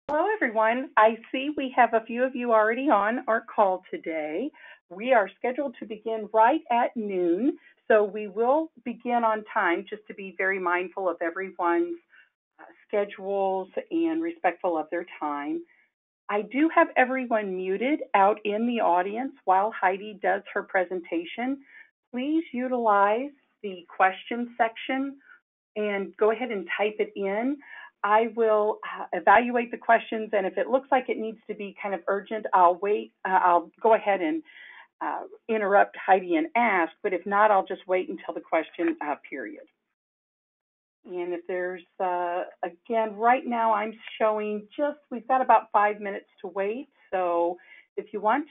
Hello, everyone. I see we have a few of you already on our call today. We are scheduled to begin right at noon, so we will begin on time just to be very mindful of everyone's schedules and respectful of their time. I do have everyone muted out in the audience while Heidi does her presentation. Please utilize the question section and go ahead and type it in. I will evaluate the questions, and if it looks like it needs to be kind of urgent, I'll wait. I'll go ahead and interrupt Heidi and ask, but if not, I'll just wait until the question period. And if there's, again, right now I'm showing we've got about 5 minutes to wait. So if you want,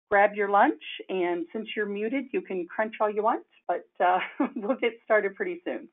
grab your lunch. And since you're muted, you can crunch all you want, but we'll get started pretty soon.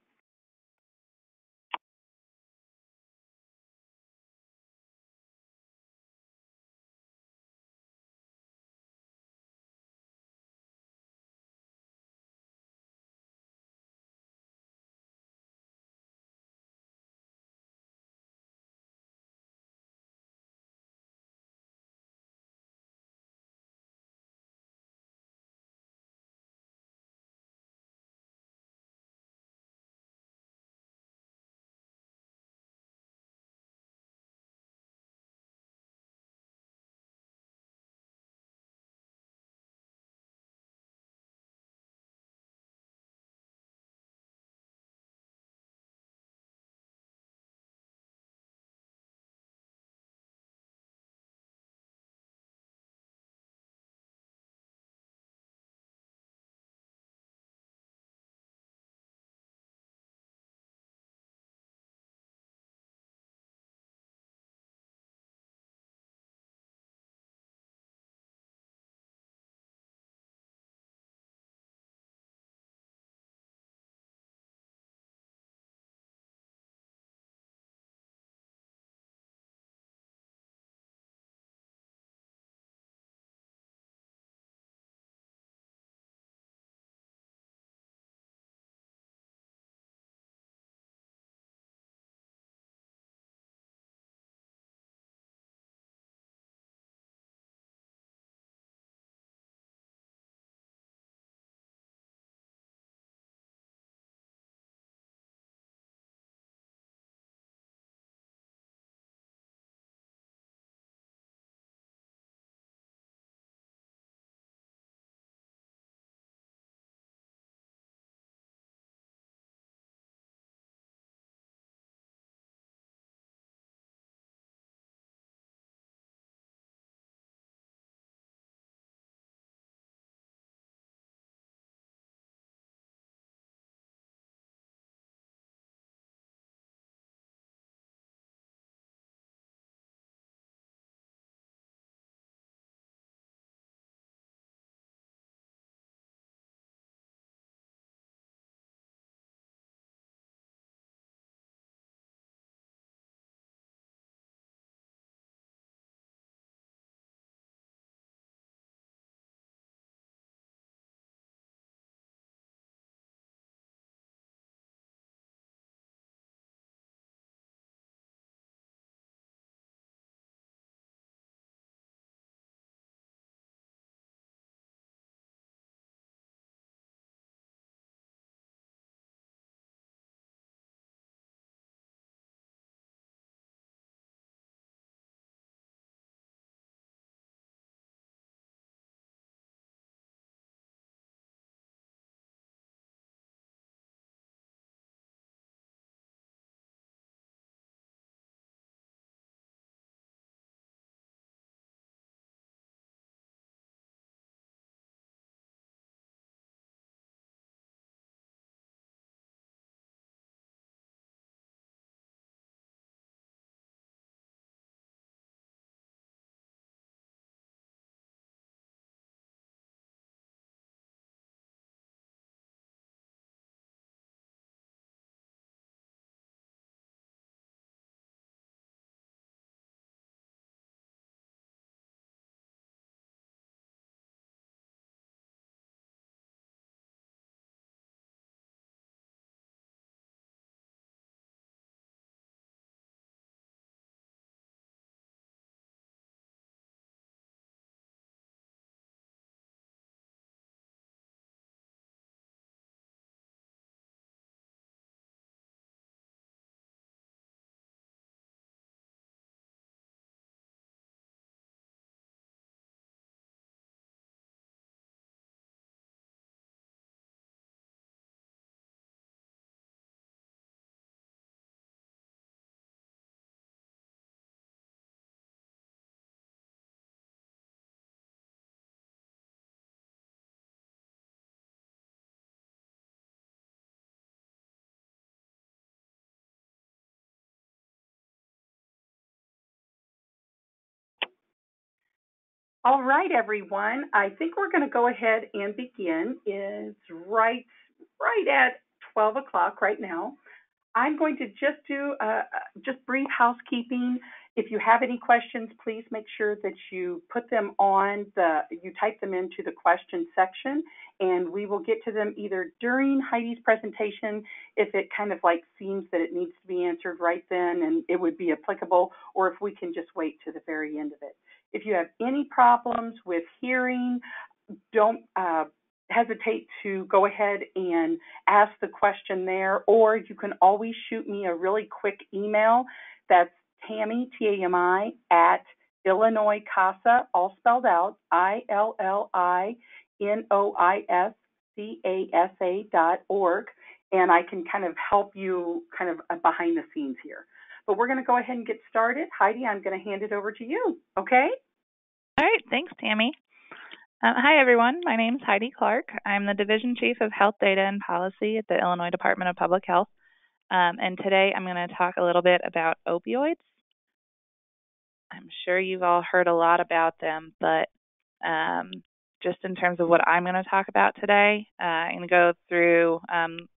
All right, everyone. I think we're going to go ahead and begin. It's right at 12 o'clock right now. I'm going to just do just brief housekeeping. If you have any questions, please make sure that you put them you type them into the question section, and we will get to them either during Heidi's presentation, if it kind of like seems that it needs to be answered right then and it would be applicable, or if we can just wait to the very end of it. If you have any problems with hearing, don't hesitate to go ahead and ask the question there, or you can always shoot me a really quick email. That's Tammy, T-A-M-I, at Illinois CASA, all spelled out, ILLINOISCASA.org, and I can kind of help you kind of behind the scenes here. But we're going to go ahead and get started. Heidi, I'm going to hand it over to you, okay? All right, thanks, Tammy. Hi, everyone. My name is Heidi Clark. I'm the Division Chief of Health Data and Policy at the Illinois Department of Public Health. And today I'm going to talk a little bit about opioids. I'm sure you've all heard a lot about them, but just in terms of what I'm going to talk about today, I'm going to go through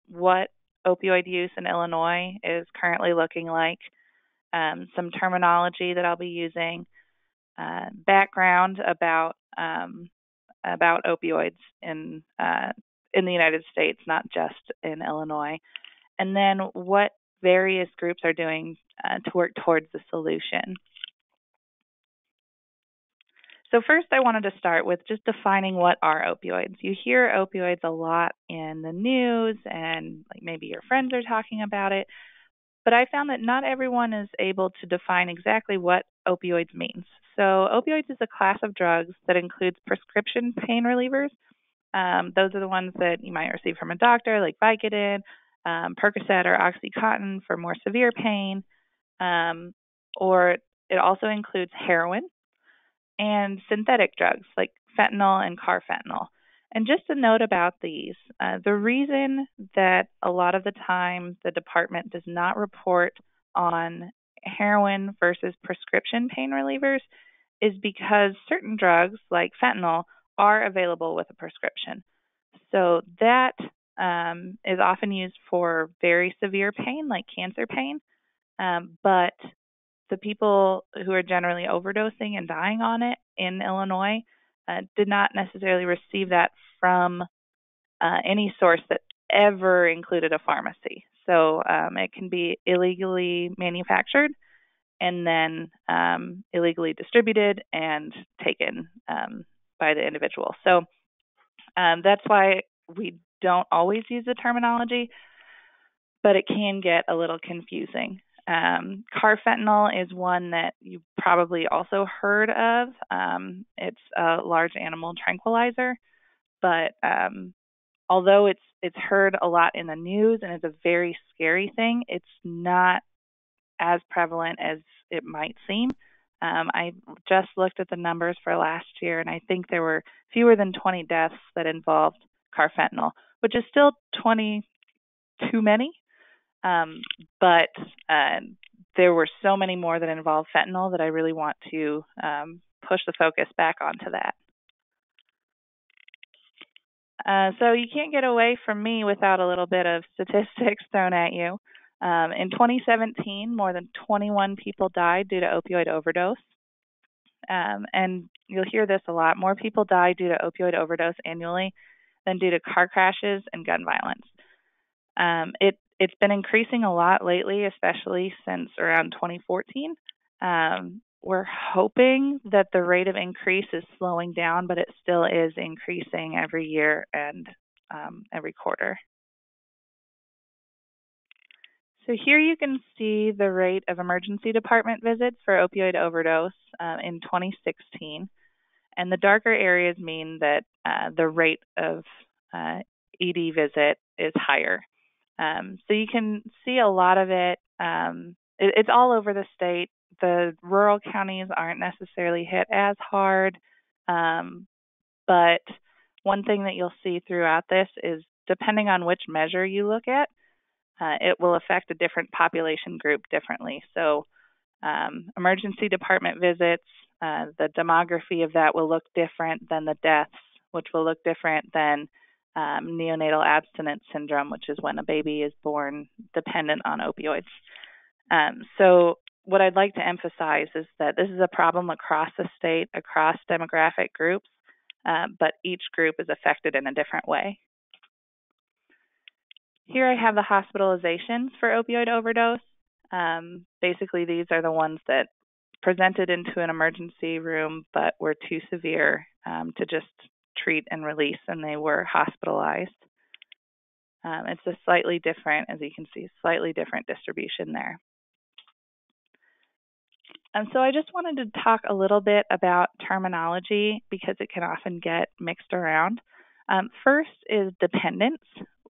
what opioid use in Illinois is currently looking like, some terminology that I'll be using, background about opioids in the United States, not just in Illinois, and then what various groups are doing to work towards the solution. So first, I wanted to start with just defining what are opioids. You hear opioids a lot in the news, and like maybe your friends are talking about it. But I found that not everyone is able to define exactly what opioids means. So opioids is a class of drugs that includes prescription pain relievers. Those are the ones that you might receive from a doctor, like Vicodin, Percocet, or Oxycontin for more severe pain. Or it also includes heroin and synthetic drugs like fentanyl and carfentanil. And just a note about these, the reason that a lot of the time the department does not report on heroin versus prescription pain relievers is because certain drugs like fentanyl are available with a prescription. So that is often used for very severe pain like cancer pain, but the people who are generally overdosing and dying on it in Illinois did not necessarily receive that from any source that ever included a pharmacy. So it can be illegally manufactured and then illegally distributed and taken by the individual. So that's why we don't always use the terminology, but it can get a little confusing. Carfentanil is one that you probably also heard of. It's a large animal tranquilizer, but although it's heard a lot in the news and it's a very scary thing, it's not as prevalent as it might seem. I just looked at the numbers for last year, and I think there were fewer than 20 deaths that involved carfentanil, which is still 20 too many. But there were so many more that involved fentanyl that I really want to push the focus back onto that. So you can't get away from me without a little bit of statistics thrown at you. In 2017, more than 21 people died due to opioid overdose. And you'll hear this a lot. More people die due to opioid overdose annually than due to car crashes and gun violence. It's been increasing a lot lately, especially since around 2014. We're hoping that the rate of increase is slowing down, but it still is increasing every year and every quarter. So here you can see the rate of emergency department visits for opioid overdose in 2016. And the darker areas mean that the rate of ED visit is higher. So you can see a lot of it. It's all over the state. The rural counties aren't necessarily hit as hard. But one thing that you'll see throughout this is depending on which measure you look at, it will affect a different population group differently. So emergency department visits The demography of that will look different than the deaths, which will look different than neonatal abstinence syndrome, which is when a baby is born dependent on opioids. So what I'd like to emphasize is that this is a problem across the state, across demographic groups, but each group is affected in a different way. Here I have the hospitalizations for opioid overdose. Basically, these are the ones that presented into an emergency room but were too severe to just treat and release, and they were hospitalized. It's a slightly different, as you can see, slightly different distribution there. And so I just wanted to talk a little bit about terminology because it can often get mixed around. First is dependence,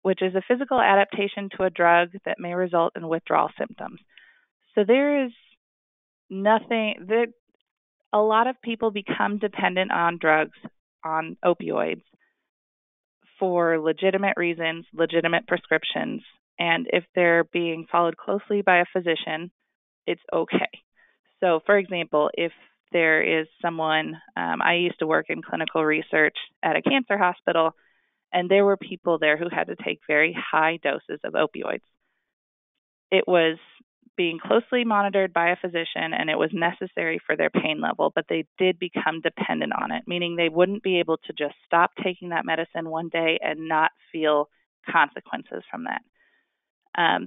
which is a physical adaptation to a drug that may result in withdrawal symptoms. So there is a lot of people become dependent on drugs, on opioids, for legitimate reasons, legitimate prescriptions, and if they're being followed closely by a physician, it's okay. So, for example, if there is someone, I used to work in clinical research at a cancer hospital, and there were people there who had to take very high doses of opioids. It was being closely monitored by a physician, and it was necessary for their pain level, but they did become dependent on it, meaning they wouldn't be able to just stop taking that medicine one day and not feel consequences from that.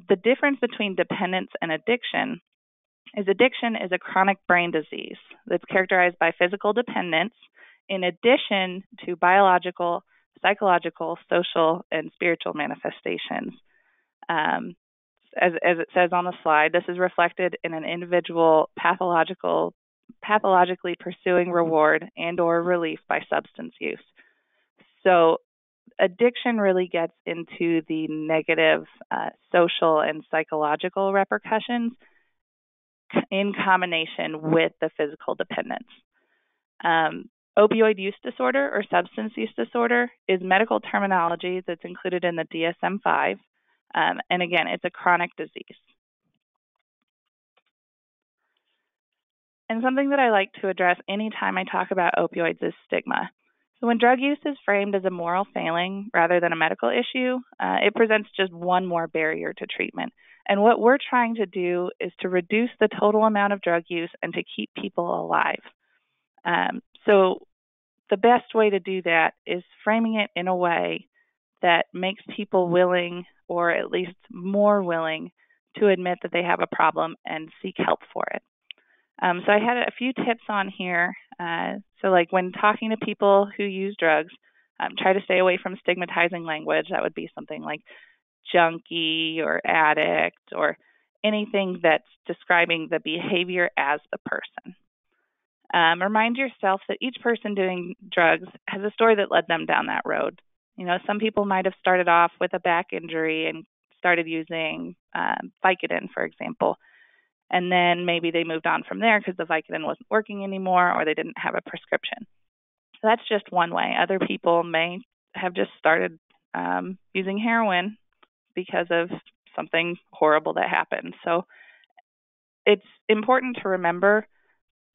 The difference between dependence and addiction is a chronic brain disease that's characterized by physical dependence in addition to biological, psychological, social, and spiritual manifestations. As it says on the slide, this is reflected in an individual pathologically pursuing reward and or relief by substance use. So addiction really gets into the negative social and psychological repercussions in combination with the physical dependence. Opioid use disorder or substance use disorder is medical terminology that's included in the DSM-5. And again, it's a chronic disease. And something that I like to address anytime I talk about opioids is stigma. So when drug use is framed as a moral failing rather than a medical issue, it presents just one more barrier to treatment. And what we're trying to do is to reduce the total amount of drug use and to keep people alive. So the best way to do that is framing it in a way that makes people willing, or at least more willing, to admit that they have a problem and seek help for it. So I had a few tips on here. So like when talking to people who use drugs, try to stay away from stigmatizing language. That would be something like junkie or addict or anything that's describing the behavior as the person. Remind yourself that each person doing drugs has a story that led them down that road. You know, some people might have started off with a back injury and started using Vicodin, for example. And then maybe they moved on from there because the Vicodin wasn't working anymore or they didn't have a prescription. So that's just one way. Other people may have just started using heroin because of something horrible that happened. So it's important to remember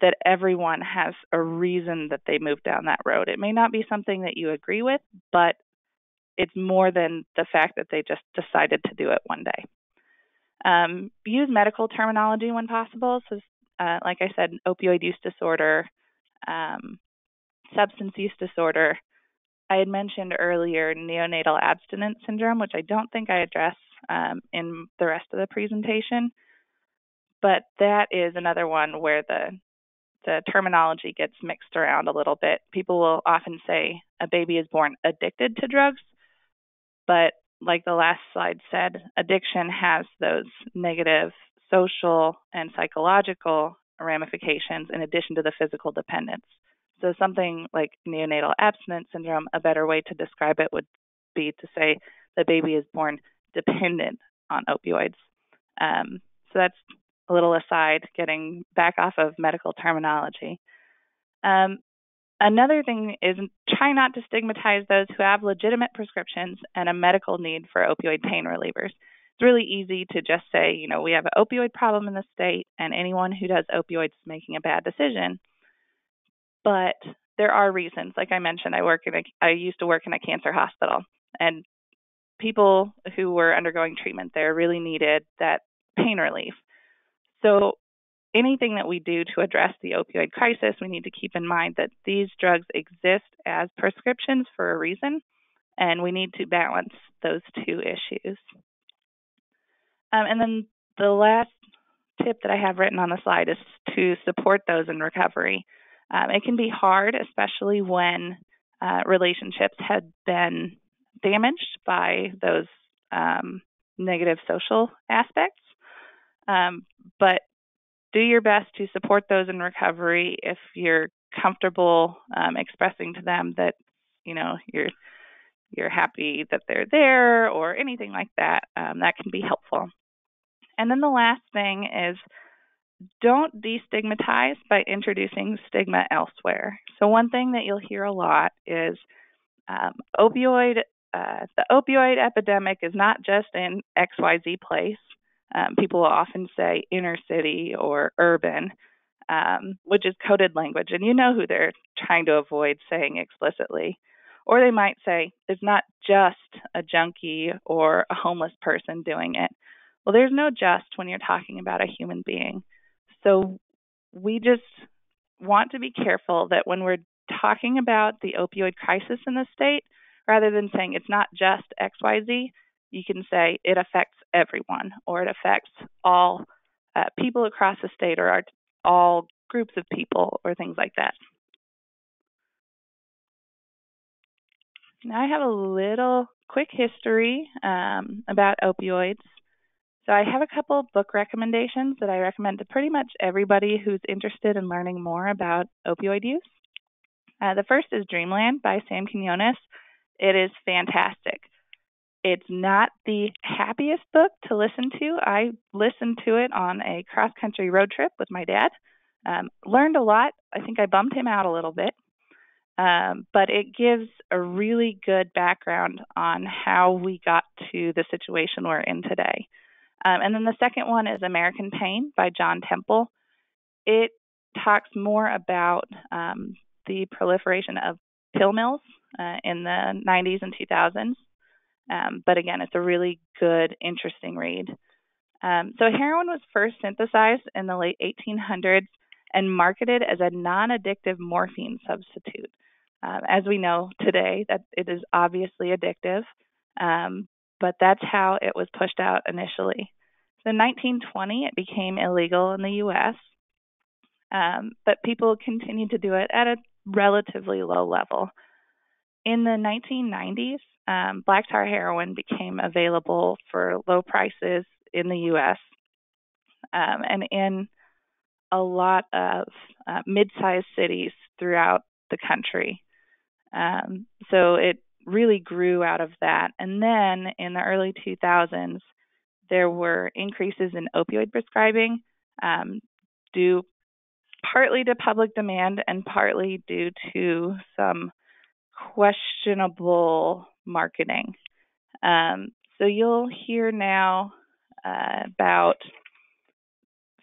that everyone has a reason that they moved down that road. It may not be something that you agree with, but it's more than the fact that they just decided to do it one day. Use medical terminology when possible. So, like I said, opioid use disorder, substance use disorder. I had mentioned earlier neonatal abstinence syndrome, which I don't think I address in the rest of the presentation. But that is another one where the terminology gets mixed around a little bit. People will often say a baby is born addicted to drugs, but like the last slide said, addiction has those negative social and psychological ramifications in addition to the physical dependence. So something like neonatal abstinence syndrome, a better way to describe it would be to say the baby is born dependent on opioids. So that's a little aside, getting back off of medical terminology. Another thing is try not to stigmatize those who have legitimate prescriptions and a medical need for opioid pain relievers. It's really easy to just say, we have an opioid problem in the state, and anyone who does opioids is making a bad decision. but there are reasons. Like I mentioned, I used to work in a cancer hospital, and people who were undergoing treatment there really needed that pain relief. So anything that we do to address the opioid crisis, we need to keep in mind that these drugs exist as prescriptions for a reason, and we need to balance those two issues. And then the last tip that I have written on the slide is to support those in recovery. It can be hard, especially when relationships had been damaged by those negative social aspects. But do your best to support those in recovery if you're comfortable expressing to them that you're happy that they're there or anything like that. That can be helpful. And then the last thing is don't destigmatize by introducing stigma elsewhere. So one thing that you'll hear a lot is the opioid epidemic is not just in XYZ place. People will often say inner city or urban, which is coded language, and you know who they're trying to avoid saying explicitly. Or they might say it's not just a junkie or a homeless person doing it. Well, there's no just when you're talking about a human being. So we just want to be careful that when we're talking about the opioid crisis in the state, rather than saying it's not just XYZ, you can say it affects everyone or it affects all people across the state or all groups of people or things like that. Now I have a little quick history about opioids. So I have a couple book recommendations that I recommend to pretty much everybody who's interested in learning more about opioid use. The first is Dreamland by Sam Quinones. It is fantastic. It's not the happiest book to listen to. I listened to it on a cross-country road trip with my dad. Learned a lot. I think I bummed him out a little bit. But it gives a really good background on how we got to the situation we're in today. And then the second one is American Pain by John Temple. It talks more about the proliferation of pill mills in the 90s and 2000s. But again, it's a really good, interesting read. So heroin was first synthesized in the late 1800s and marketed as a non-addictive morphine substitute. As we know today, that it is obviously addictive, but that's how it was pushed out initially. So in 1920, it became illegal in the U.S., but people continued to do it at a relatively low level. In the 1990s, black tar heroin became available for low prices in the U.S. And in a lot of mid-sized cities throughout the country. So it really grew out of that. And then in the early 2000s, there were increases in opioid prescribing due partly to public demand and partly due to some questionable marketing. So you'll hear now about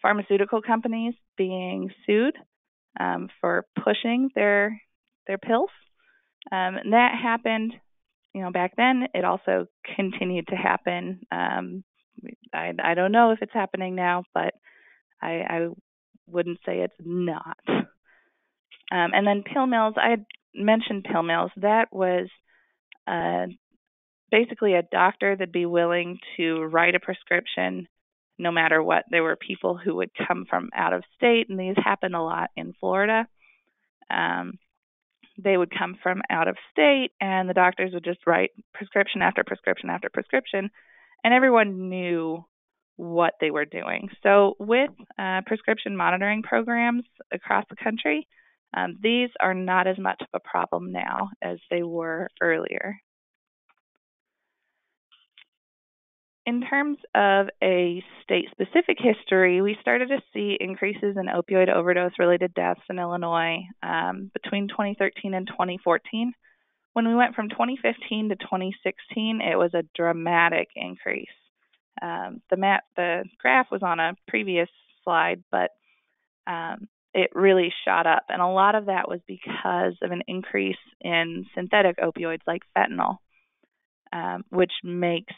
pharmaceutical companies being sued for pushing their pills. And that happened, back then. It also continued to happen. I don't know if it's happening now, but I wouldn't say it's not. And then pill mills, I had mentioned pill mills. That was basically a doctor that'd be willing to write a prescription no matter what. There were people who would come from out of state, and these happen a lot in Florida. They would come from out of state, and the doctors would just write prescription after prescription after prescription, and everyone knew what they were doing. So with prescription monitoring programs across the country, these are not as much of a problem now as they were earlier. In terms of a state-specific history, we started to see increases in opioid overdose-related deaths in Illinois between 2013 and 2014. When we went from 2015 to 2016, it was a dramatic increase. The graph was on a previous slide, but it really shot up. And a lot of that was because of an increase in synthetic opioids like fentanyl, which makes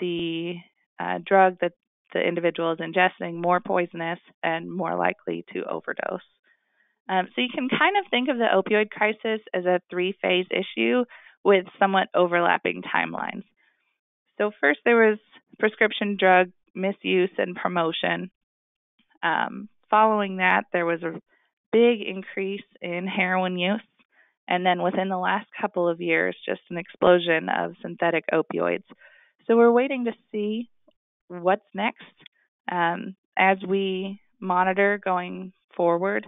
the drug that the individual is ingesting more poisonous and more likely to overdose. So you can kind of think of the opioid crisis as a three-phase issue with somewhat overlapping timelines. So first there was prescription drug misuse and promotion. Following that, there was a big increase in heroin use. And then within the last couple of years, just an explosion of synthetic opioids. So we're waiting to see what's next. As we monitor going forward,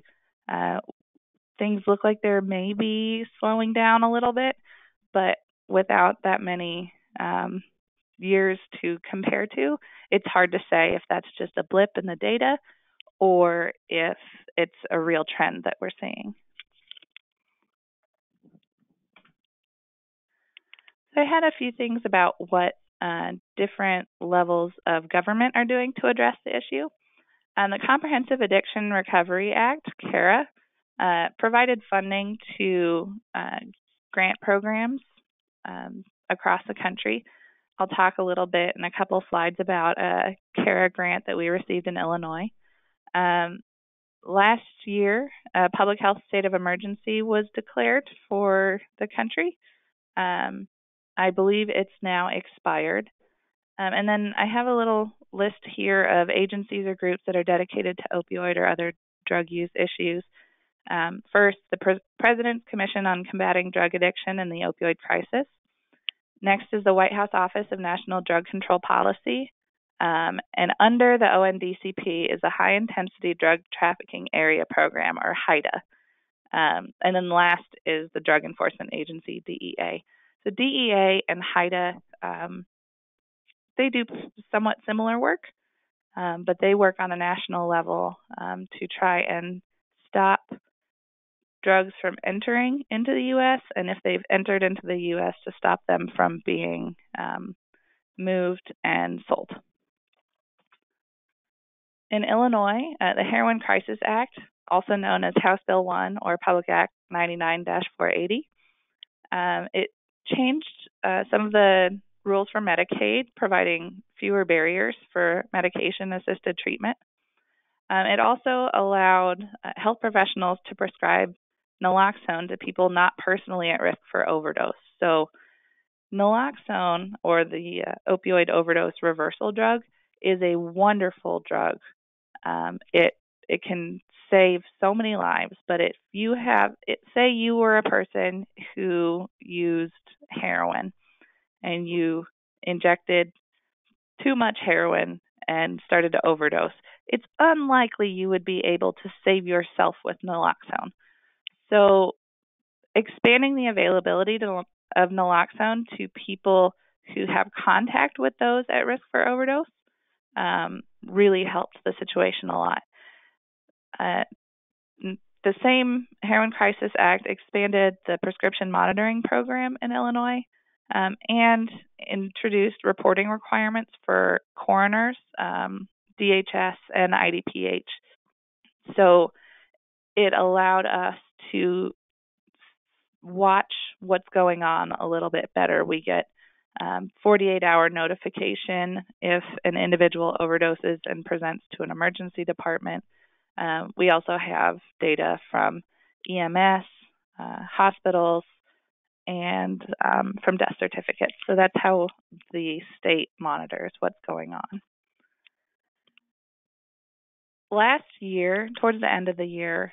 things look like they're maybe slowing down a little bit, but without that many years to compare to, it's hard to say if that's just a blip in the data or if it's a real trend that we're seeing. So I had a few things about what different levels of government are doing to address the issue. The Comprehensive Addiction Recovery Act, CARA, provided funding to grant programs across the country. I'll talk a little bit in a couple slides about a CARA grant that we received in Illinois. Last year, a public health state of emergency was declared for the country. I believe it's now expired. And then I have a little list here of agencies or groups that are dedicated to opioid or other drug use issues. First, the President's Commission on Combating Drug Addiction and the Opioid Crisis. Next is the White House Office of National Drug Control Policy. And under the ONDCP is the High Intensity Drug Trafficking Area Program, or HIDA. And then last is the Drug Enforcement Agency, DEA. So DEA and HIDA, they do somewhat similar work, but they work on a national level to try and stop drugs from entering into the U.S., and if they've entered into the U.S., to stop them from being moved and sold. In Illinois, the Heroin Crisis Act, also known as House Bill 1 or Public Act 99-480, it changed some of the rules for Medicaid, providing fewer barriers for medication-assisted treatment. It also allowed health professionals to prescribe naloxone to people not personally at risk for overdose. So naloxone, or the opioid overdose reversal drug, is a wonderful drug. It can save so many lives, but if you say you were a person who used heroin and you injected too much heroin and started to overdose, it's unlikely you would be able to save yourself with naloxone. So expanding the availability of naloxone to people who have contact with those at risk for overdose really helped the situation a lot. The same Heroin Crisis Act expanded the prescription monitoring program in Illinois and introduced reporting requirements for coroners, DHS, and IDPH. So it allowed us to watch what's going on a little bit better. We get 48-hour notification if an individual overdoses and presents to an emergency department. We also have data from EMS, hospitals, and from death certificates. So that's how the state monitors what's going on. Last year, towards the end of the year,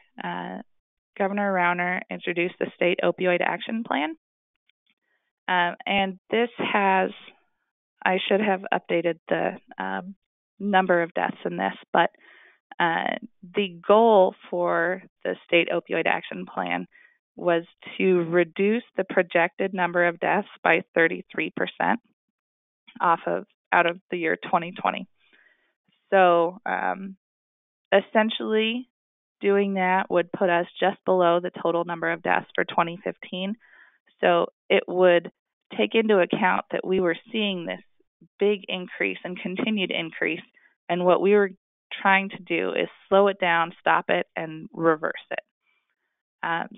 Governor Rauner introduced the State Opioid Action Plan. And this has, I should have updated the number of deaths in this, but the goal for the State Opioid Action Plan was to reduce the projected number of deaths by 33% out of the year 2020. So essentially, doing that would put us just below the total number of deaths for 2015. So it would take into account that we were seeing this big increase and continued increase, and what we were trying to do is slow it down, stop it, and reverse it.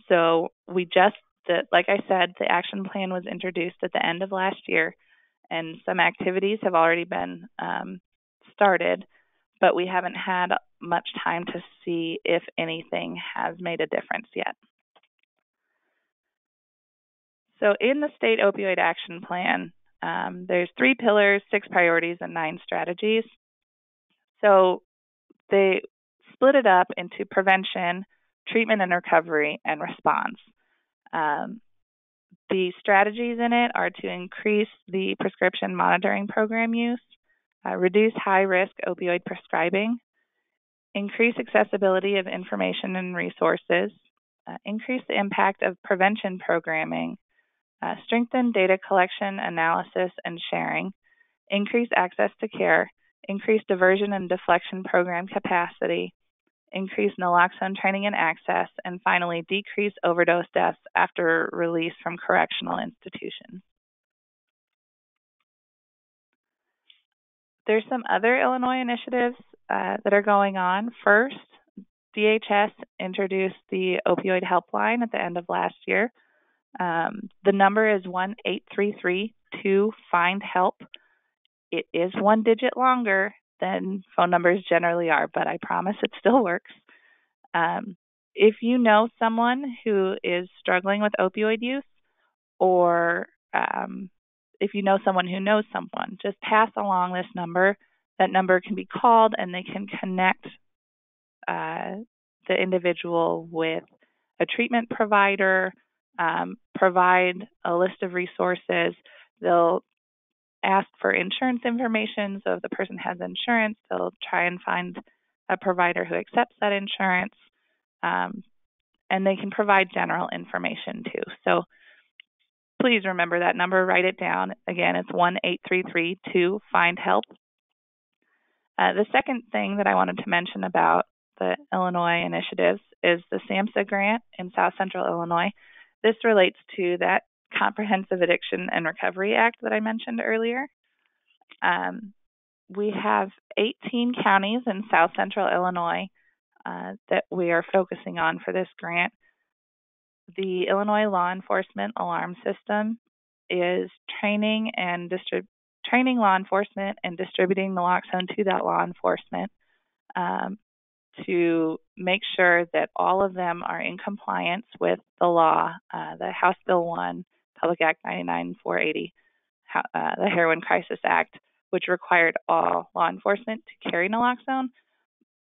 So like I said, the action plan was introduced at the end of last year, and some activities have already been started, but we haven't had much time to see if anything has made a difference yet. So in the state opioid action plan, there's 3 pillars, 6 priorities, and 9 strategies. So they split it up into prevention, treatment and recovery, and response. The strategies in it are to increase the prescription monitoring program use, reduce high-risk opioid prescribing, increase accessibility of information and resources, increase the impact of prevention programming, strengthen data collection, analysis, and sharing, increase access to care, increase diversion and deflection program capacity, increase naloxone training and access, and finally, decrease overdose deaths after release from correctional institutions. There's some other Illinois initiatives that are going on. First, DHS introduced the opioid helpline at the end of last year. The number is 1-833-2-FIND-HELP. It is 1 digit longer than phone numbers generally are, but I promise it still works. If you know someone who is struggling with opioid use, or if you know someone who knows someone, just pass along this number. That number can be called, and they can connect the individual with a treatment provider, provide a list of resources. They'll ask for insurance information, so if the person has insurance, they'll try and find a provider who accepts that insurance, and they can provide general information too. So please remember that number, write it down. Again, it's 1-833-2-FIND-HELP. The second thing that I wanted to mention about the Illinois initiatives is the SAMHSA grant in South Central Illinois. This relates to that Comprehensive Addiction and Recovery Act that I mentioned earlier. We have 18 counties in South Central Illinois that we are focusing on for this grant. The Illinois Law Enforcement Alarm System is training law enforcement and distributing naloxone to that law enforcement to make sure that all of them are in compliance with the law, the House Bill 1, Public Act 99-480, the Heroin Crisis Act, which required all law enforcement to carry naloxone,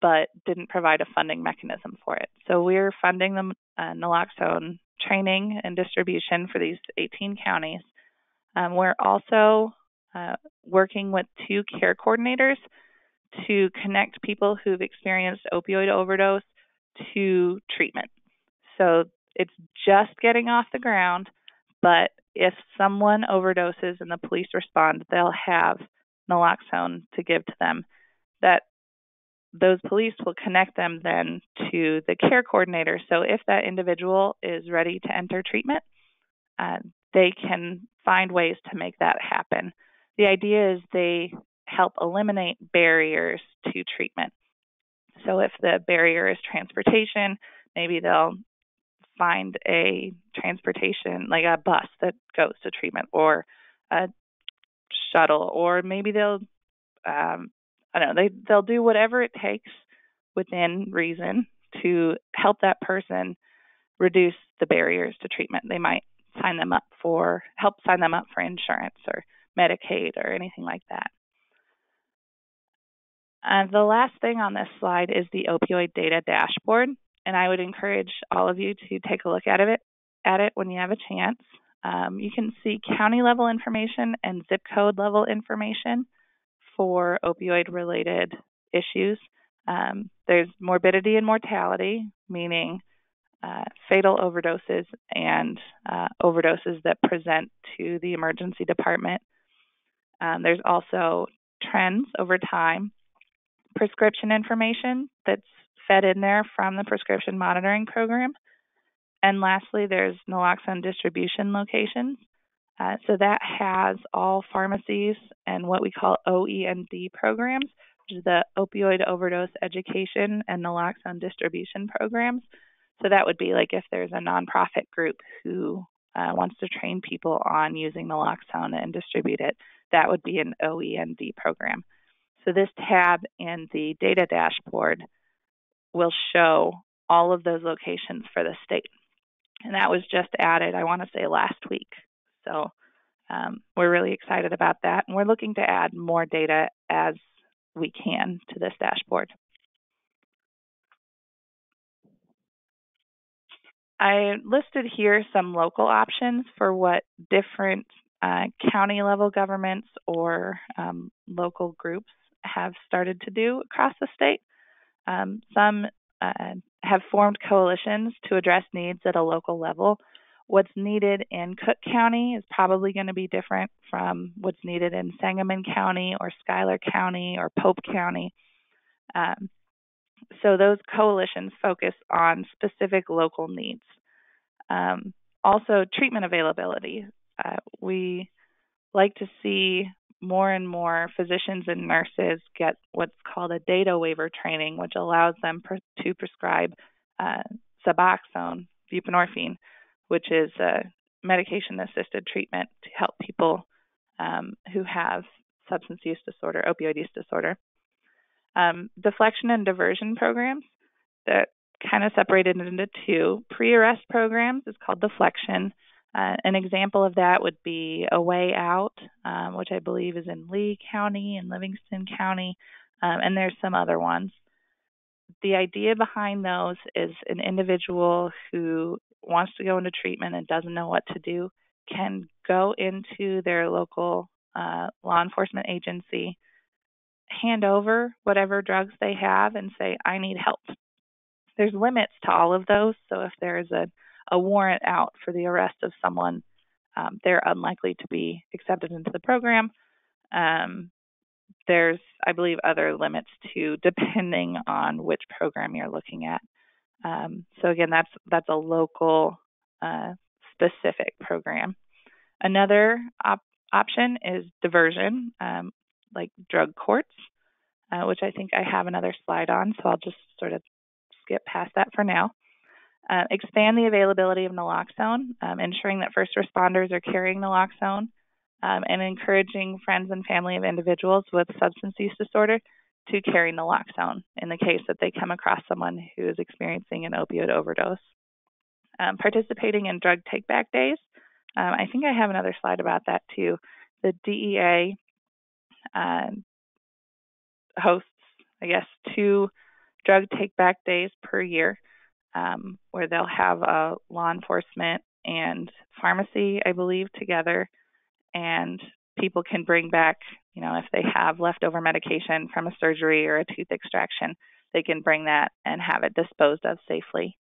but didn't provide a funding mechanism for it. So we're funding the naloxone training and distribution for these 18 counties. We're also working with 2 care coordinators to connect people who've experienced opioid overdose to treatment. So it's just getting off the ground, but if someone overdoses and the police respond, they'll have naloxone to give to them. That those police will connect them then to the care coordinator. So if that individual is ready to enter treatment, they can find ways to make that happen. The idea is they help eliminate barriers to treatment. So if the barrier is transportation, maybe they'll find a transportation, like a bus that goes to treatment, or a shuttle, or maybe they'll they'll do whatever it takes within reason to help that person reduce the barriers to treatment. They might help sign them up for insurance or Medicaid or anything like that. The last thing on this slide is the opioid data dashboard, and I would encourage all of you to take a look at it when you have a chance. You can see county level information and zip code level information for opioid-related issues. There's morbidity and mortality, meaning fatal overdoses and overdoses that present to the emergency department. There's also trends over time, prescription information that's fed in there from the prescription monitoring program. And lastly, there's naloxone distribution locations. So that has all pharmacies and what we call OE&D programs the opioid overdose education and naloxone distribution programs. So that would be like if there's a nonprofit group who wants to train people on using naloxone and distribute it, that would be an OEND program. So this tab in the data dashboard will show all of those locations for the state. And that was just added, I want to say, last week. So we're really excited about that. And we're looking to add more data as we can to this dashboard. I listed here some local options for what different county level governments or local groups have started to do across the state. Some have formed coalitions to address needs at a local level. What's needed in Cook County is probably going to be different from what's needed in Sangamon County or Schuyler County or Pope County. So those coalitions focus on specific local needs. Also, treatment availability. We like to see more and more physicians and nurses get what's called a data waiver training, which allows them to prescribe Suboxone, buprenorphine, which is a medication-assisted treatment to help people who have substance use disorder, opioid use disorder. Deflection and diversion programs that kind of separated into two. Pre-arrest programs is called deflection. An example of that would be A Way Out, which I believe is in Lee County and Livingston County, and there's some other ones. The idea behind those is an individual who wants to go into treatment and doesn't know what to do can go into their local law enforcement agency, hand over whatever drugs they have, and say, I need help. There's limits to all of those, so if there is a warrant out for the arrest of someone, they're unlikely to be accepted into the program. There's, I believe, other limits too, depending on which program you're looking at. So again, that's a local specific program. Another option is diversion, like drug courts, which I think I have another slide on, so I'll just sort of skip past that for now. Expand the availability of naloxone, ensuring that first responders are carrying naloxone, and encouraging friends and family of individuals with substance use disorder to carry naloxone in the case that they come across someone who is experiencing an opioid overdose. Participating in drug take-back days. I think I have another slide about that too. The DEA hosts, I guess, 2 drug take-back days per year, where they'll have a law enforcement and pharmacy, I believe, together, and people can bring back, if they have leftover medication from a surgery or a tooth extraction, they can bring that and have it disposed of safely.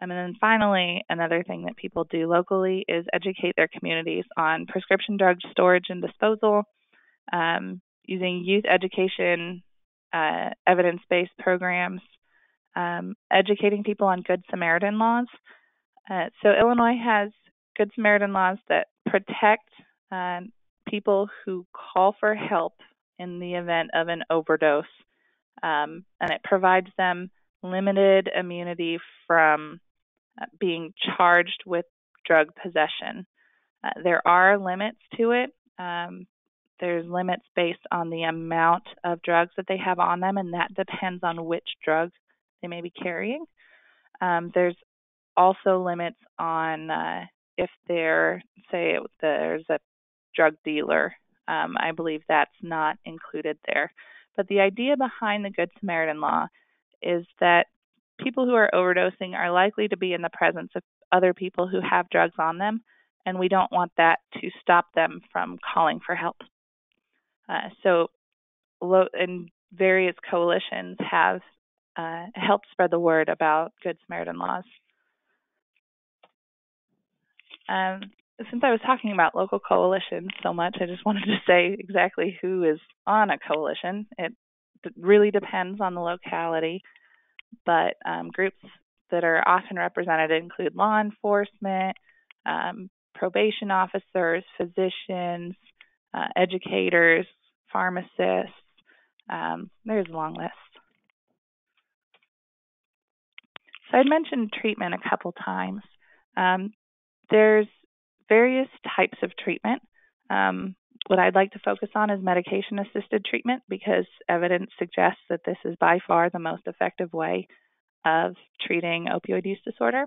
And then finally, another thing that people do locally is educate their communities on prescription drug storage and disposal, using youth education, evidence-based programs, educating people on Good Samaritan laws. So Illinois has Good Samaritan laws that protect people who call for help in the event of an overdose, and it provides them limited immunity from being charged with drug possession. There are limits to it. There's limits based on the amount of drugs that they have on them, and that depends on which drug they may be carrying. There's also limits on if there's a drug dealer. I believe that's not included there. But the idea behind the Good Samaritan law is that people who are overdosing are likely to be in the presence of other people who have drugs on them, and we don't want that to stop them from calling for help. And various coalitions have helped spread the word about Good Samaritan laws. Since I was talking about local coalitions so much, I just wanted to say exactly who is on a coalition. It really depends on the locality, but groups that are often represented include law enforcement, probation officers, physicians, educators, pharmacists, There's a long list. So I'd mentioned treatment a couple times. There's various types of treatment. What I'd like to focus on is medication-assisted treatment because evidence suggests that this is by far the most effective way of treating opioid use disorder.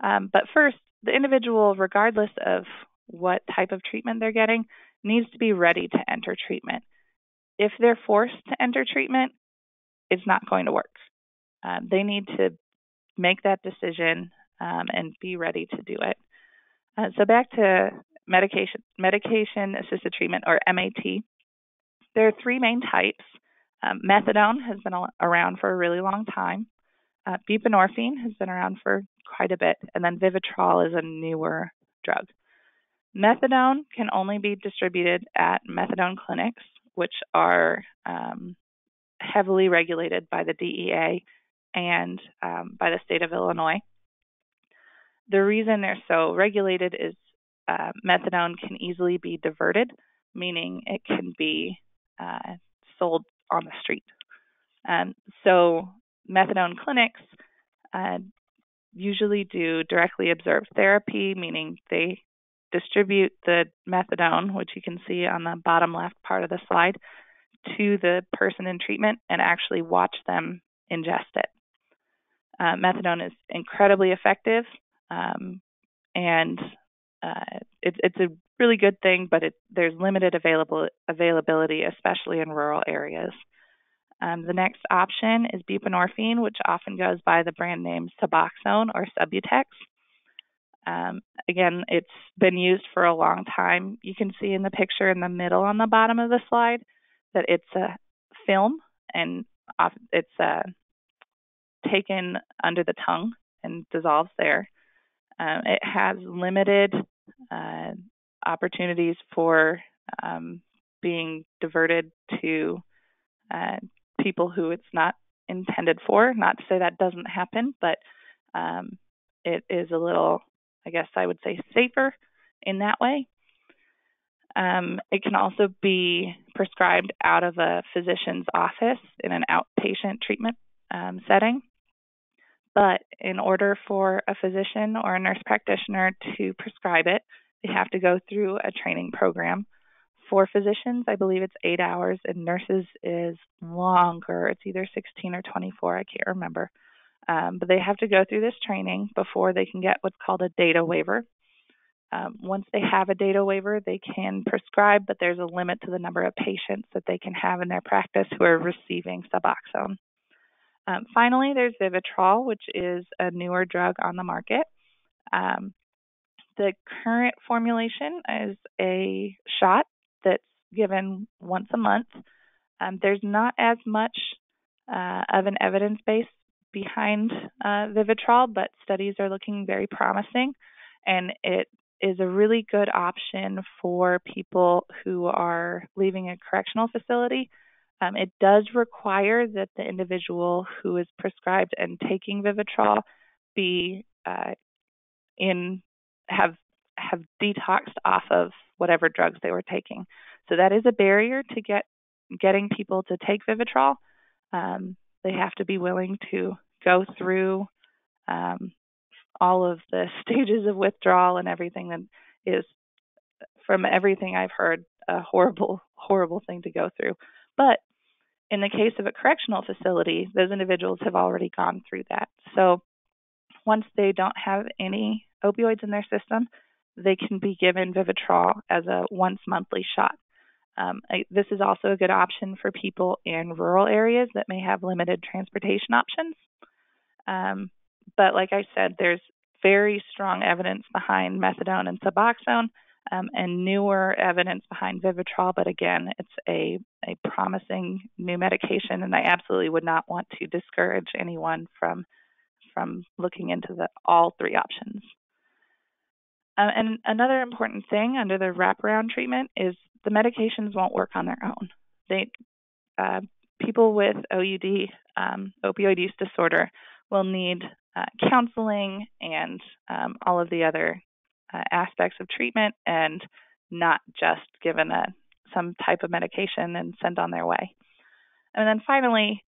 But first, the individual, regardless of what type of treatment they're getting, needs to be ready to enter treatment. If they're forced to enter treatment, it's not going to work. They need to make that decision and be ready to do it. So back to medication-assisted treatment, or MAT. There are three main types. Methadone has been around for a really long time. Buprenorphine has been around for quite a bit, and then Vivitrol is a newer drug. Methadone can only be distributed at methadone clinics, which are heavily regulated by the DEA and by the state of Illinois. The reason they're so regulated is methadone can easily be diverted, meaning it can be sold on the street. So methadone clinics usually do directly observed therapy, meaning they distribute the methadone, which you can see on the bottom left part of the slide, to the person in treatment and actually watch them ingest it. Methadone is incredibly effective, and it's a really good thing, but there's limited availability, especially in rural areas. The next option is buprenorphine, which often goes by the brand name Suboxone or Subutex. Again, it's been used for a long time. You can see in the picture in the middle on the bottom of the slide that it's a film, and it's taken under the tongue and dissolves there. It has limited opportunities for being diverted to people who it's not intended for. Not to say that doesn't happen, but it is a little, I guess I would say, safer in that way. It can also be prescribed out of a physician's office in an outpatient treatment setting. But in order for a physician or a nurse practitioner to prescribe it, they have to go through a training program. For physicians, I believe it's 8 hours, and nurses is longer. It's either 16 or 24, I can't remember. But they have to go through this training before they can get what's called a data waiver. Once they have a data waiver, they can prescribe, but there's a limit to the number of patients that they can have in their practice who are receiving Suboxone. Finally, there's Vivitrol, which is a newer drug on the market. The current formulation is a shot that's given once a month. There's not as much of an evidence base behind Vivitrol, but studies are looking very promising, and it is a really good option for people who are leaving a correctional facility. It does require that the individual who is prescribed and taking Vivitrol be have detoxed off of whatever drugs they were taking. So that is a barrier to getting people to take Vivitrol. They have to be willing to go through all of the stages of withdrawal and everything that is, from everything I've heard, a horrible, horrible thing to go through. But in the case of a correctional facility, those individuals have already gone through that. So once they don't have any opioids in their system, they can be given Vivitrol as a once monthly shot. This is also a good option for people in rural areas that may have limited transportation options. But like I said, there's very strong evidence behind methadone and Suboxone, and newer evidence behind Vivitrol. But again, it's a promising new medication, and I absolutely would not want to discourage anyone from looking into all three options. And another important thing under the wraparound treatment is the medications won't work on their own. People with OUD, opioid use disorder, will need counseling and all of the other aspects of treatment, and not just given some type of medication and sent on their way. And then finally,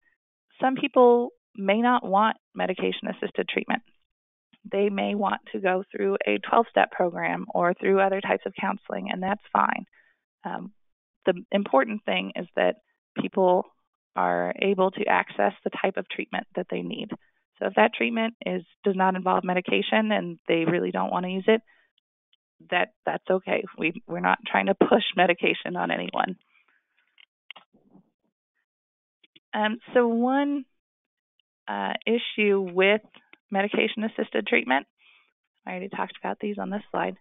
some people may not want medication-assisted treatment. They may want to go through a 12-step program or through other types of counseling, and that's fine. The important thing is that people are able to access the type of treatment that they need. So if that treatment does not involve medication and they really don't want to use it, that's okay. We're not trying to push medication on anyone. So one issue with medication-assisted treatment, I already talked about these on this slide.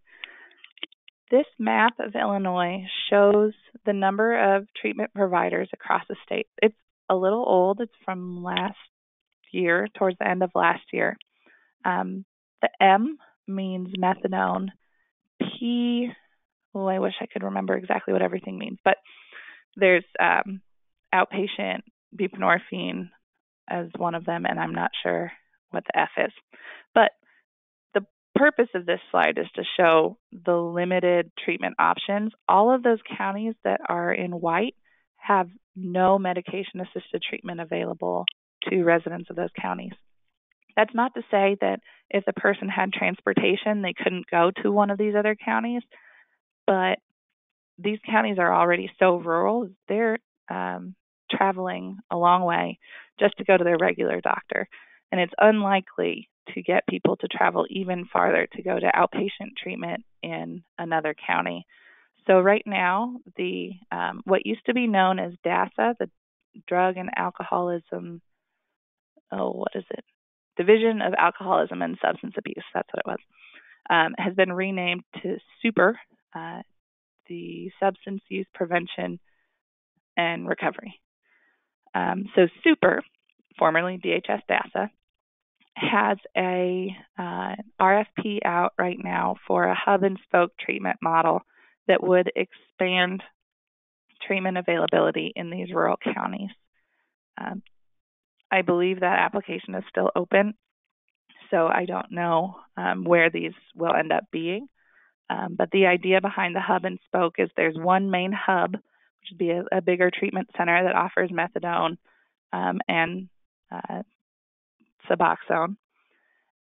This map of Illinois shows the number of treatment providers across the state. It's a little old. It's from last year, towards the end of last year. The M means methadone. P, I wish I could remember exactly what everything means, but there's outpatient buprenorphine as one of them, and I'm not sure what the F is. But the purpose of this slide is to show the limited treatment options. All of those counties that are in white have no medication-assisted treatment available to residents of those counties. That's not to say that if the person had transportation, they couldn't go to one of these other counties, but these counties are already so rural, they're traveling a long way just to go to their regular doctor. And it's unlikely to get people to travel even farther to go to outpatient treatment in another county. So right now, the what used to be known as DASA, the Drug and Alcoholism, Division of Alcoholism and Substance Abuse, that's what it was, has been renamed to SUPER, the Substance Use Prevention and Recovery. So SUPER, formerly DHS DASA, has a RFP out right now for a hub and spoke treatment model that would expand treatment availability in these rural counties. I believe that application is still open, so I don't know where these will end up being. But the idea behind the hub and spoke is there's one main hub, which would be a bigger treatment center that offers methadone and Suboxone.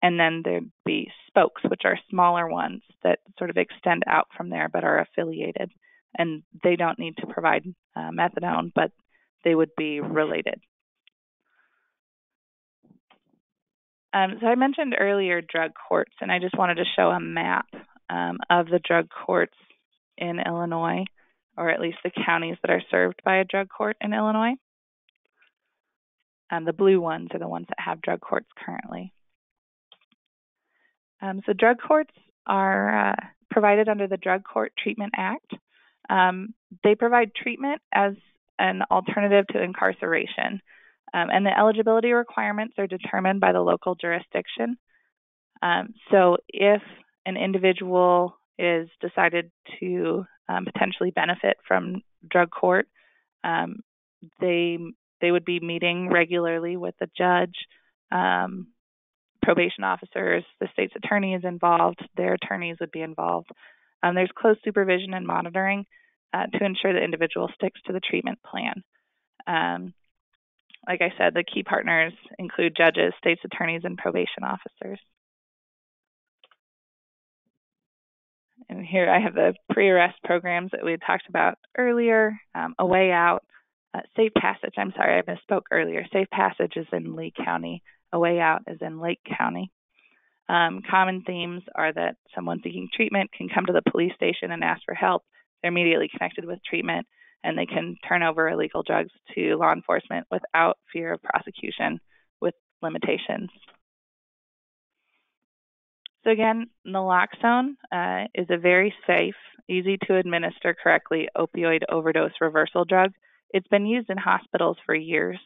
And then there'd be spokes, which are smaller ones that sort of extend out from there but are affiliated. And they don't need to provide methadone, but they would be related. So I mentioned earlier drug courts, and I just wanted to show a map of the drug courts in Illinois, or at least the counties that are served by a drug court in Illinois. The blue ones are the ones that have drug courts currently. So drug courts are provided under the Drug Court Treatment Act. They provide treatment as an alternative to incarceration, and the eligibility requirements are determined by the local jurisdiction. So if an individual is decided to potentially benefit from drug court, they would be meeting regularly with the judge, probation officers, the state's attorney is involved, their attorneys would be involved. There's close supervision and monitoring to ensure the individual sticks to the treatment plan. Like I said, the key partners include judges, state's attorneys, and probation officers. And here I have the pre-arrest programs that we had talked about earlier. A Way Out, Safe Passage. I'm sorry, I misspoke earlier. Safe Passage is in Lee County. A Way Out is in Lake County. Common themes are that someone seeking treatment can come to the police station and ask for help. They're immediately connected with treatment, and they can turn over illegal drugs to law enforcement without fear of prosecution with limitations. So again, naloxone is a very safe, easy to administer correctly opioid overdose reversal drug. It's been used in hospitals for years,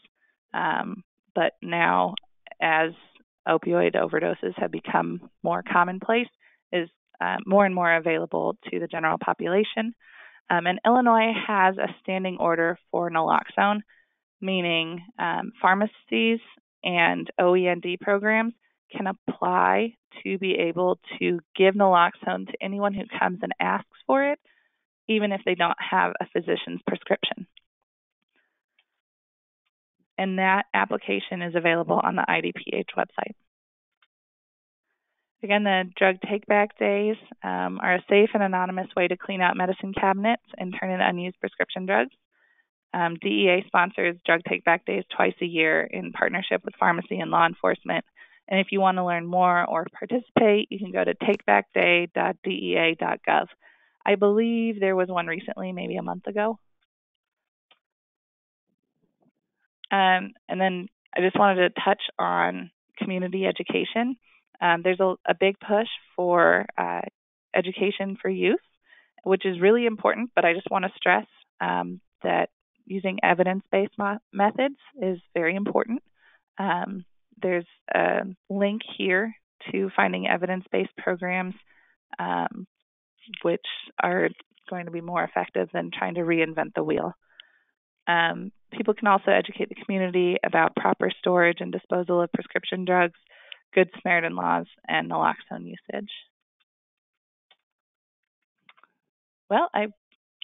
but now as opioid overdoses have become more commonplace, is more and more available to the general population. And Illinois has a standing order for naloxone, meaning pharmacies and OEND programs can apply to be able to give naloxone to anyone who comes and asks for it, even if they don't have a physician's prescription. and that application is available on the IDPH website. Again, the drug take-back days are a safe and anonymous way to clean out medicine cabinets and turn in unused prescription drugs. DEA sponsors drug take-back days twice a year in partnership with pharmacy and law enforcement. And if you want to learn more or participate, you can go to takebackday.dea.gov. I believe there was one recently, maybe a month ago. And then I just wanted to touch on community education. There's a big push for education for youth, which is really important, but I just want to stress that using evidence-based methods is very important. There's a link here to finding evidence-based programs which are going to be more effective than trying to reinvent the wheel. People can also educate the community about proper storage and disposal of prescription drugs, Good Samaritan laws, and naloxone usage. Well, I've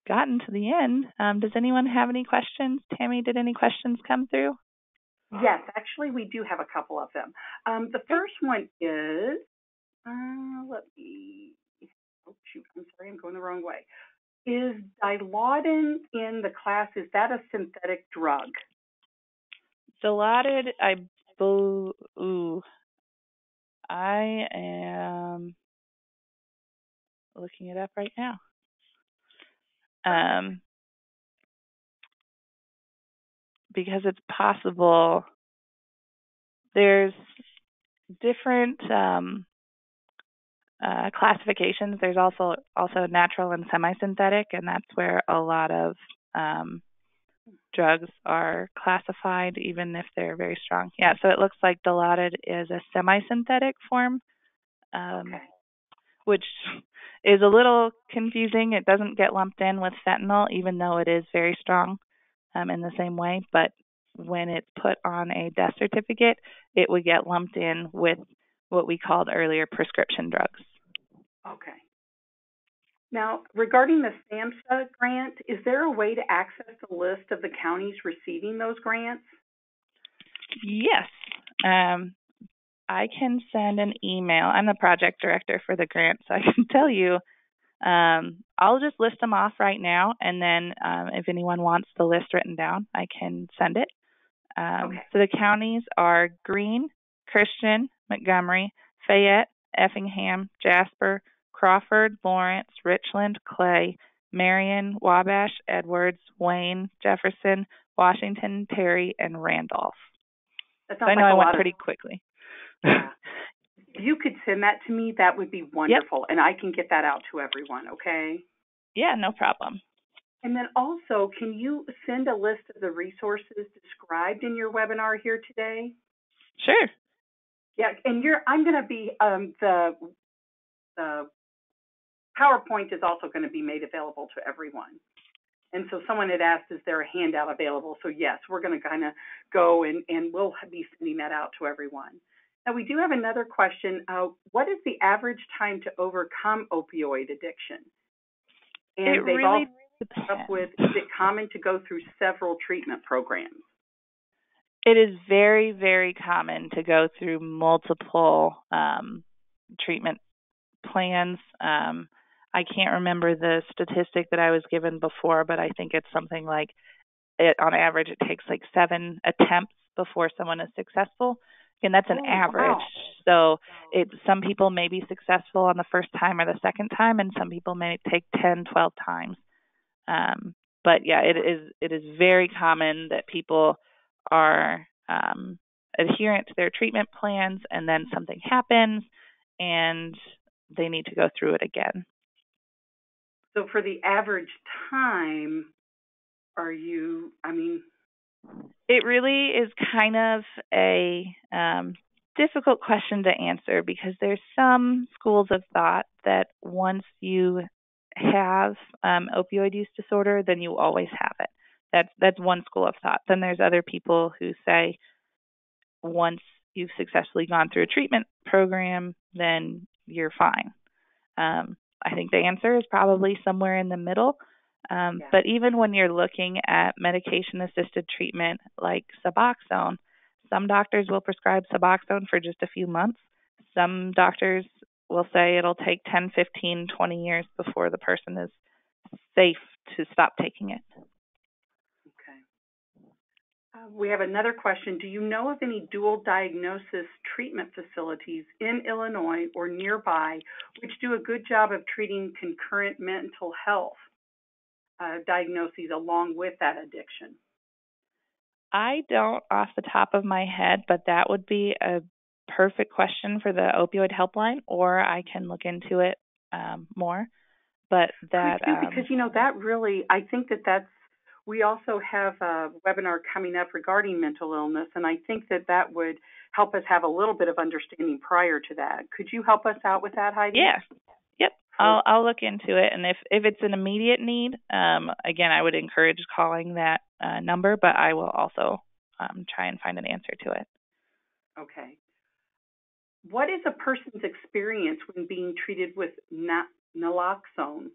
gotten to the end. Does anyone have any questions? Tammy, did any questions come through? Yes, actually, we do have a couple of them. The first one is, oh shoot, I'm sorry, I'm going the wrong way. Is Dilaudid in the class, is that a synthetic drug? Dilaudid, I am looking it up right now. Because it's possible. There's different classifications. There's also natural and semi-synthetic, and that's where a lot of drugs are classified, even if they're very strong. Yeah, so it looks like Dilaudid is a semi-synthetic form, which is a little confusing. It doesn't get lumped in with fentanyl, even though it is very strong in the same way. But when it's put on a death certificate, it would get lumped in with what we called earlier prescription drugs. Okay. Now, regarding the SAMHSA grant, is there a way to access the list of the counties receiving those grants? Yes. I can send an email. I'm the project director for the grant, so I can tell you. I'll just list them off right now, and then if anyone wants the list written down, I can send it. Okay. So the counties are Greene, Christian, Montgomery, Fayette, Effingham, Jasper, Crawford, Lawrence, Richland, Clay, Marion, Wabash, Edwards, Wayne, Jefferson, Washington, Terry, and Randolph. That so sounds I know like I went pretty quickly. Yeah. If you could send that to me, that would be wonderful, and I can get that out to everyone, okay? Yeah, no problem. And then also, can you send a list of the resources described in your webinar here today? Sure. Yeah, and I'm going to be, the PowerPoint is also going to be made available to everyone. And so someone had asked, is there a handout available? So yes, we're going to kind of go and we'll be sending that out to everyone. Now, we do have another question. What is the average time to overcome opioid addiction? And it they've really also come up with, is it common to go through several treatment programs? It is very, very common to go through multiple treatment plans. I can't remember the statistic that I was given before, but I think it's something like, on average, it takes like 7 attempts before someone is successful. And that's an average. Wow. So some people may be successful on the first time or the second time, and some people may take 10, 12 times. But yeah, it is very common that people are adherent to their treatment plans, and then something happens, and they need to go through it again. So for the average time, it really is kind of a difficult question to answer, because there's some schools of thought that once you have opioid use disorder, then you always have it. That's one school of thought. Then there's other people who say once you've successfully gone through a treatment program, then you're fine. I think the answer is probably somewhere in the middle. Yeah. But even when you're looking at medication-assisted treatment like Suboxone, some doctors will prescribe Suboxone for just a few months. Some doctors will say it'll take 10, 15, 20 years before the person is safe to stop taking it. Okay. We have another question. Do you know of any dual diagnosis treatment facilities in Illinois or nearby which do a good job of treating concurrent mental health diagnoses along with that addiction? I don't off the top of my head, but that would be a perfect question for the opioid helpline, or I can look into it more. But that, Could you? Because that really, I think that's. We also have a webinar coming up regarding mental illness, and I think that would help us have a little bit of understanding prior to that. Could you help us out with that, Heidi? yeah, yep. I'll look into it, and if it's an immediate need, again, I would encourage calling that number, but I will also try and find an answer to it. Okay. What is a person's experience when being treated with naloxone?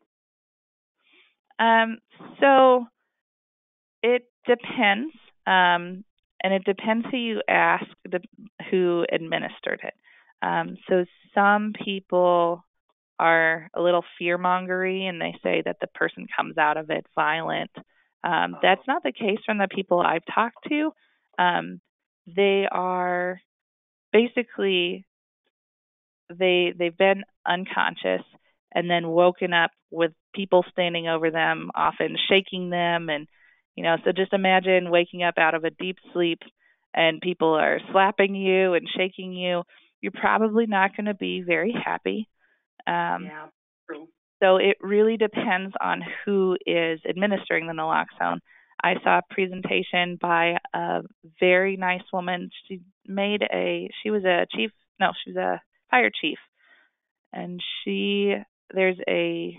So it depends, and it depends who you ask, who administered it. So some people are a little fear-mongery, and they say that the person comes out of it violent. That's not the case from the people I've talked to. They are basically they've been unconscious and then woken up with people standing over them, often shaking them, and so just imagine waking up out of a deep sleep and people are slapping you and shaking you. You're probably not going to be very happy. Yeah, true. So it really depends on who is administering the naloxone. I saw a presentation by a very nice woman. She was a fire chief, and there's a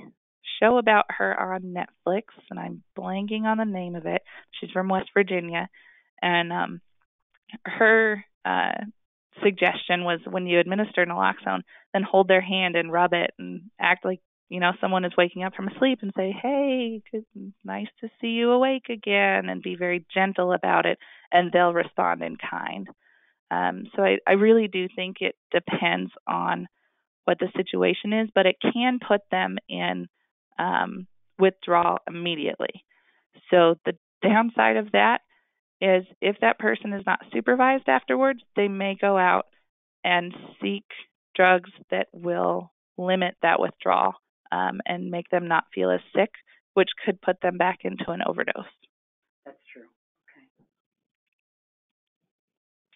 show about her on Netflix, and I'm blanking on the name of it. She's from West Virginia, and her suggestion was when you administer naloxone, then hold their hand and rub it and act like someone is waking up from sleep and say, "Hey, nice to see you awake again," and be very gentle about it, and they'll respond in kind. So I really do think it depends on what the situation is, but it can put them in withdrawal immediately. So the downside of that is if that person is not supervised afterwards, they may go out and seek drugs that will limit that withdrawal and make them not feel as sick, which could put them back into an overdose. That's true. Okay.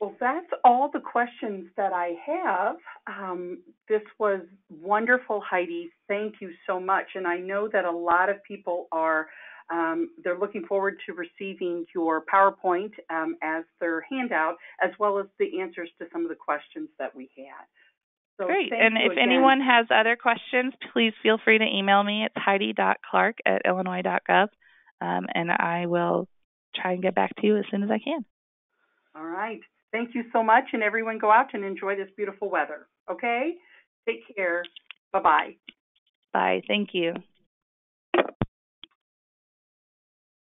Well, that's all the questions that I have. This was wonderful, Heidi. Thank you so much. And I know that a lot of people are they're looking forward to receiving your PowerPoint as their handout, as well as the answers to some of the questions that we had. So great. And if anyone has other questions, please feel free to email me. It's heidi.clark@illinois.gov, and I will try and get back to you as soon as I can. All right. Thank you so much, and everyone go out and enjoy this beautiful weather. Okay? Take care. Bye-bye. Bye. Thank you.